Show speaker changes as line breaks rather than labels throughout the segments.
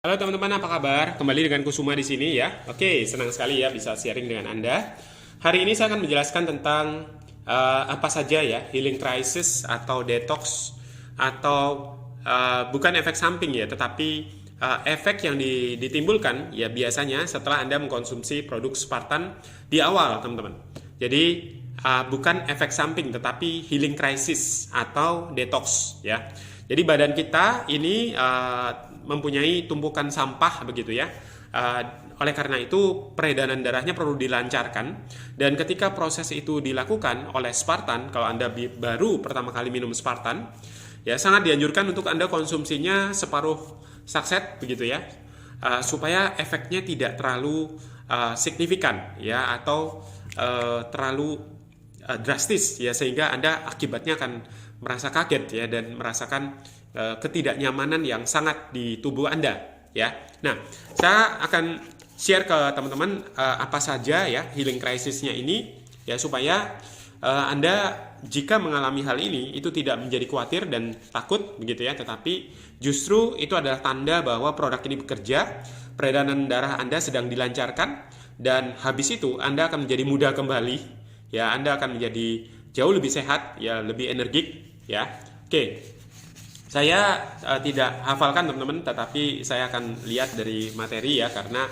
Halo teman-teman, apa kabar? Kembali dengan Kusuma di sini ya. Oke, senang sekali ya bisa sharing dengan Anda. Hari ini saya akan menjelaskan tentang apa saja ya healing crisis atau detox atau bukan efek samping ya, tetapi efek yang ditimbulkan ya biasanya setelah Anda mengkonsumsi produk Spartan di awal, teman-teman. Jadi bukan efek samping tetapi healing crisis atau detox ya. Jadi badan kita ini mempunyai tumpukan sampah begitu ya. Oleh karena itu peredaran darahnya perlu dilancarkan, dan ketika proses itu dilakukan oleh Spartan, kalau Anda baru pertama kali minum Spartan, ya sangat dianjurkan untuk Anda konsumsinya separuh sakset begitu ya, supaya efeknya tidak terlalu signifikan ya atau terlalu drastis ya, sehingga Anda akibatnya akan merasa kaget ya dan merasakan ketidaknyamanan yang sangat di tubuh Anda ya. Nah, saya akan share ke teman-teman apa saja ya healing crisisnya ini ya, supaya Anda jika mengalami hal ini itu tidak menjadi khawatir dan takut begitu ya, tetapi justru itu adalah tanda bahwa produk ini bekerja, peredaran darah Anda sedang dilancarkan, dan habis itu Anda akan menjadi muda kembali ya, Anda akan menjadi jauh lebih sehat ya, lebih energik ya. Oke, saya tidak hafalkan teman-teman, tetapi saya akan lihat dari materi ya, karena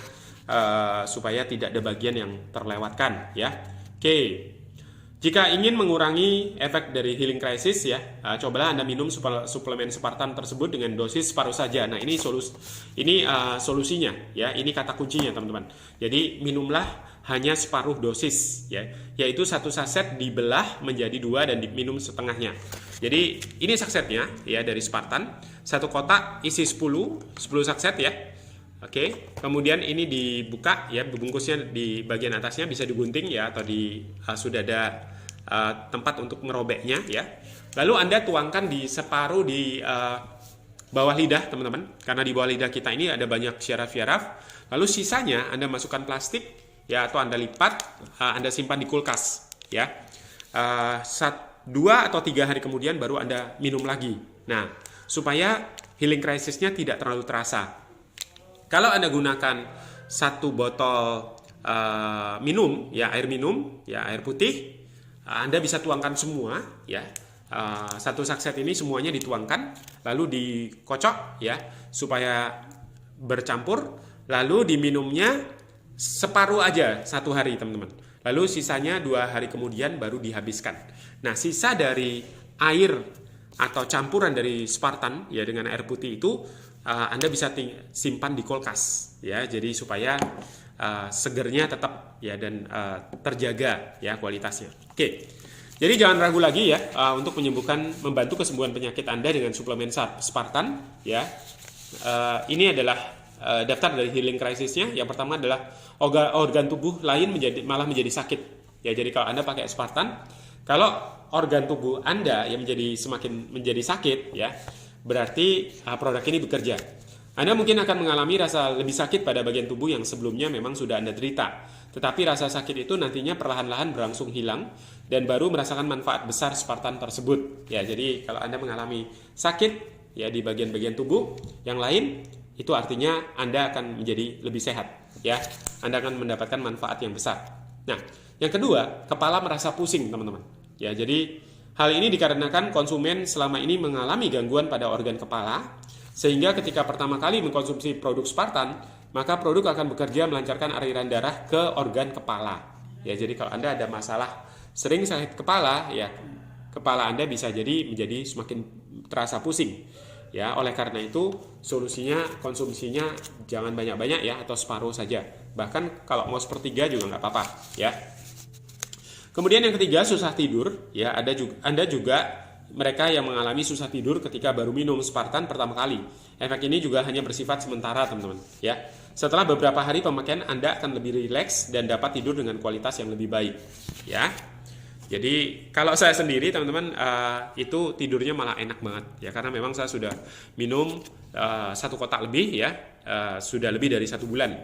supaya tidak ada bagian yang terlewatkan ya. Oke, jika ingin mengurangi efek dari healing crisis ya, cobalah Anda minum suplemen Spartan tersebut dengan dosis separuh saja. Nah, ini solusinya ya, ini kata kuncinya teman-teman. Jadi minumlah hanya separuh dosis ya, yaitu satu saset dibelah menjadi dua dan diminum setengahnya. Jadi ini sasetnya ya dari Spartan, satu kotak isi 10 saset ya. Oke, kemudian ini dibuka ya, bungkusnya di bagian atasnya bisa digunting ya, atau sudah ada tempat untuk merobeknya ya. Lalu Anda tuangkan di separuh di bawah lidah teman-teman, karena di bawah lidah kita ini ada banyak syaraf-syaraf. Lalu sisanya Anda masukkan plastik ya, atau Anda lipat, Anda simpan di kulkas ya. 2 atau 3 hari kemudian baru Anda minum lagi. Nah, supaya healing crisisnya tidak terlalu terasa. Kalau Anda gunakan satu botol minum ya, air minum ya, air putih, Anda bisa tuangkan semua ya. Satu saset ini semuanya dituangkan, lalu dikocok ya supaya bercampur, lalu diminumnya separuh aja satu hari teman-teman. Lalu sisanya 2 hari kemudian baru dihabiskan. Nah, sisa dari air atau campuran dari Spartan ya dengan air putih itu Anda bisa simpan di kulkas ya. Jadi supaya segernya tetap ya, dan terjaga ya kualitasnya. Oke. Jadi jangan ragu lagi ya untuk membantu kesembuhan penyakit Anda dengan suplemen Spartan ya. Ini adalah daftar dari healing crisisnya. Yang pertama adalah organ tubuh lain malah menjadi sakit ya. Jadi kalau Anda pakai Spartan, kalau organ tubuh Anda yang semakin menjadi sakit ya, berarti produk ini bekerja. Anda mungkin akan mengalami rasa lebih sakit pada bagian tubuh yang sebelumnya memang sudah Anda derita, tetapi rasa sakit itu nantinya perlahan-lahan berangsur hilang dan baru merasakan manfaat besar Spartan tersebut ya. Jadi kalau Anda mengalami sakit ya di bagian-bagian tubuh yang lain, itu artinya Anda akan menjadi lebih sehat ya. Anda akan mendapatkan manfaat yang besar. Nah, yang kedua, kepala merasa pusing teman-teman ya. Jadi hal ini dikarenakan konsumen selama ini mengalami gangguan pada organ kepala, sehingga ketika pertama kali mengkonsumsi produk Spartan, maka produk akan bekerja melancarkan aliran darah ke organ kepala ya. Jadi kalau Anda ada masalah sering sakit kepala ya, kepala Anda bisa menjadi semakin terasa pusing ya. Oleh karena itu konsumsinya jangan banyak-banyak ya, atau separuh saja. Bahkan kalau mau sepertiga juga nggak apa-apa ya. Kemudian yang ketiga, susah tidur ya. Anda juga mereka yang mengalami susah tidur ketika baru minum Spartan pertama kali. Efek ini juga hanya bersifat sementara teman-teman ya. Setelah beberapa hari pemakaian, Anda akan lebih rileks dan dapat tidur dengan kualitas yang lebih baik ya. Jadi kalau saya sendiri teman-teman itu tidurnya malah enak banget ya, karena memang saya sudah minum 1 kotak lebih ya, sudah lebih dari 1 bulan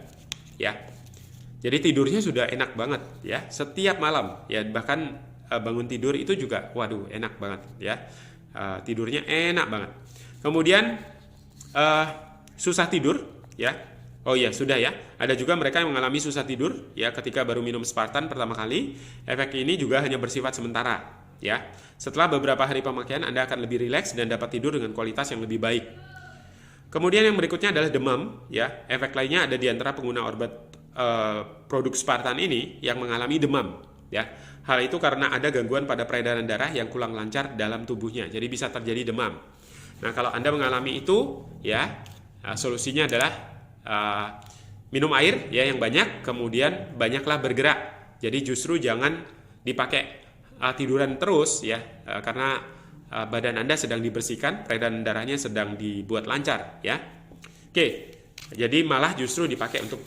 ya. Jadi tidurnya sudah enak banget ya, setiap malam ya, bahkan bangun tidur itu juga waduh enak banget ya. Tidurnya enak banget. Kemudian susah tidur ya. Oh iya, sudah ya. Ada juga mereka yang mengalami susah tidur ya ketika baru minum Spartan pertama kali. Efek ini juga hanya bersifat sementara ya. Setelah beberapa hari pemakaian Anda akan lebih rileks dan dapat tidur dengan kualitas yang lebih baik. Kemudian yang berikutnya adalah demam ya. Efek lainnya ada di antara pengguna obat produk Spartan ini yang mengalami demam ya. Hal itu karena ada gangguan pada peredaran darah yang kurang lancar dalam tubuhnya. Jadi bisa terjadi demam. Nah, kalau Anda mengalami itu ya, solusinya adalah minum air ya yang banyak, kemudian banyaklah bergerak. Jadi justru jangan dipakai tiduran terus ya, karena badan Anda sedang dibersihkan, peredaran darahnya sedang dibuat lancar ya. Oke, jadi malah justru dipakai untuk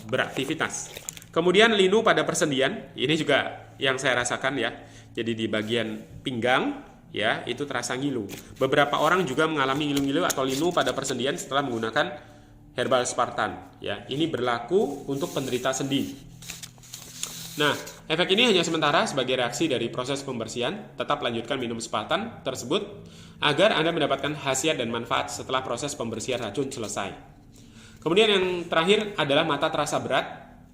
beraktivitas. Kemudian linu pada persendian, ini juga yang saya rasakan ya. Jadi di bagian pinggang ya, itu terasa ngilu. Beberapa orang juga mengalami ngilu-ngilu atau linu pada persendian setelah menggunakan herbal Spartan ya. Ini berlaku untuk penderita sendi. Nah, efek ini hanya sementara sebagai reaksi dari proses pembersihan. Tetap lanjutkan minum Spartan tersebut agar Anda mendapatkan khasiat dan manfaat setelah proses pembersihan racun selesai. Kemudian yang terakhir adalah mata terasa berat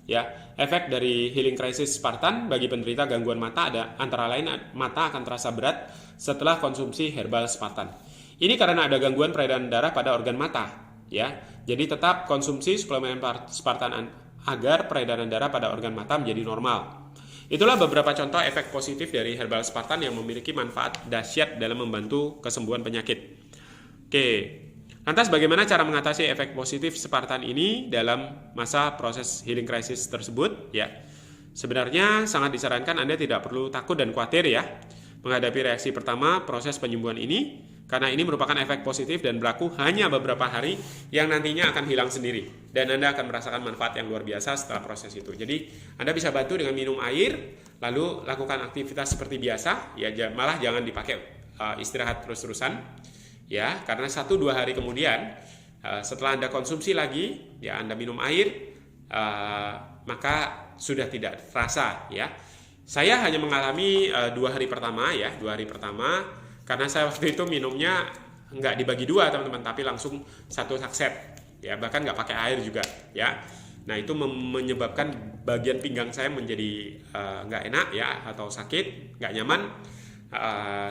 ya. Efek dari Healing Crisis Spartan bagi penderita gangguan mata ada antara lain mata akan terasa berat setelah konsumsi herbal Spartan. Ini karena ada gangguan peredaran darah pada organ mata ya. Jadi tetap konsumsi suplemen Spartan agar peredaran darah pada organ mata menjadi normal. Itulah beberapa contoh efek positif dari herbal Spartan yang memiliki manfaat dahsyat dalam membantu kesembuhan penyakit. Oke, lantas bagaimana cara mengatasi efek positif Spartan ini dalam masa proses healing crisis tersebut? Ya, sebenarnya sangat disarankan Anda tidak perlu takut dan khawatir ya menghadapi reaksi pertama proses penyembuhan ini, karena ini merupakan efek positif dan berlaku hanya beberapa hari yang nantinya akan hilang sendiri. Dan Anda akan merasakan manfaat yang luar biasa setelah proses itu. Jadi Anda bisa bantu dengan minum air, lalu lakukan aktivitas seperti biasa, ya malah jangan dipakai istirahat terus-terusan, ya karena 1-2 hari kemudian setelah Anda konsumsi lagi, ya Anda minum air, maka sudah tidak terasa ya. Saya hanya mengalami 2 hari pertama ya, 2 hari pertama. Karena saya waktu itu minumnya nggak dibagi 2 teman-teman, tapi langsung 1 sakset ya, bahkan nggak pakai air juga ya. Nah itu menyebabkan bagian pinggang saya menjadi nggak enak ya, atau sakit, nggak nyaman.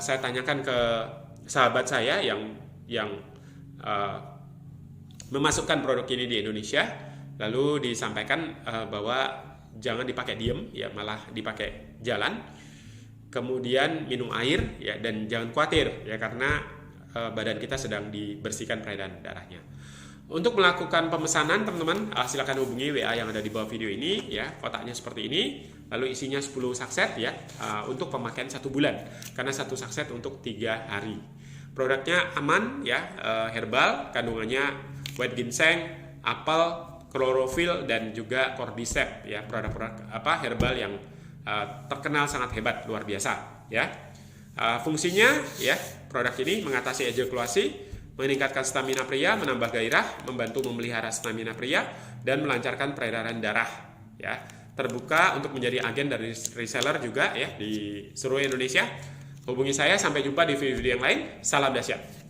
Saya tanyakan ke sahabat saya yang memasukkan produk ini di Indonesia, lalu disampaikan bahwa jangan dipakai diem ya, malah dipakai jalan. Kemudian minum air ya, dan jangan khawatir ya karena badan kita sedang dibersihkan peredaran darahnya. Untuk melakukan pemesanan teman-teman silakan hubungi WA yang ada di bawah video ini ya. Kotaknya seperti ini, lalu isinya 10 sakset ya untuk pemakaian 1 bulan, karena 1 sakset untuk 3 hari. Produknya aman ya, herbal, kandungannya white ginseng, apel, klorofil dan juga cordyceps ya, produk-produk herbal yang terkenal sangat hebat, luar biasa ya. Fungsinya ya, produk ini mengatasi ejakulasi, meningkatkan stamina pria, menambah gairah, membantu memelihara stamina pria dan melancarkan peredaran darah ya. Terbuka untuk menjadi agen dari reseller juga ya di seluruh Indonesia. Hubungi saya, sampai jumpa di video yang lain. Salam dahsyat.